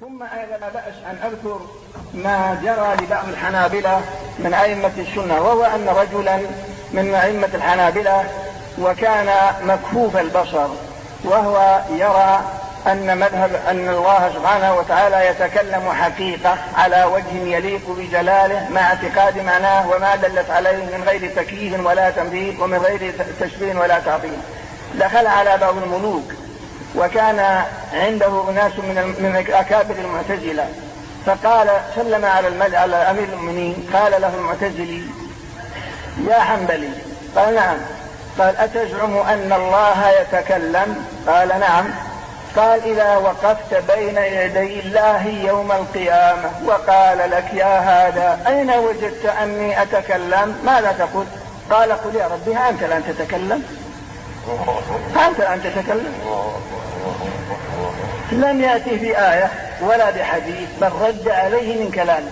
ثم أيضا لا بأس أن أذكر ما جرى لبعض الحنابلة من أئمة السنة، وهو أن رجلا من أئمة الحنابلة وكان مكفوف البصر، وهو يرى أن الله سبحانه وتعالى يتكلم حقيقة على وجه يليق بجلاله مع اعتقاد معناه وما دلت عليه من غير تكييف ولا تمثيل ومن غير تشبيه ولا تعطيل. دخل على بعض الملوك وكان عنده ناس من أكابر المعتزلة، فقال سلم على أمير المؤمنين، قال له المعتزلي: يا حنبلي. قال: نعم. قال: أتزعم أن الله يتكلم؟ قال: نعم. قال: إذا وقفت بين يدي الله يوم القيامة وقال لك: يا هذا أين وجدت أني أتكلم؟ ماذا تقول؟ قال: قل يا ربي أنت الآن تتكلم، أنت الآن تتكلم. لم يأتي بآية ولا بحديث، بل رد عليه من كلامه.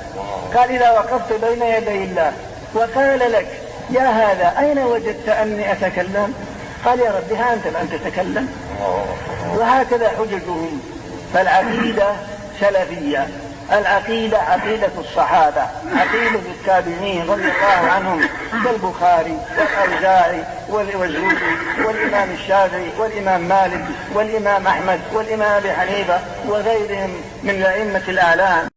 قال: إذا وقفت بين يدي الله وقال لك: يا هذا أين وجدت أني أتكلم؟ قال: يا ربي أنت الآن تتكلم. وهكذا حججهم. فالعقيدة سلفية، العقيدة عقيدة الصحابة، عقيدة التابعين رضي الله عنهم، كالبخاري والأوزاعي والزهري والإمام الشافعي والإمام مالك والإمام أحمد والإمام أبي حنيفة وغيرهم من الأئمة الأعلام.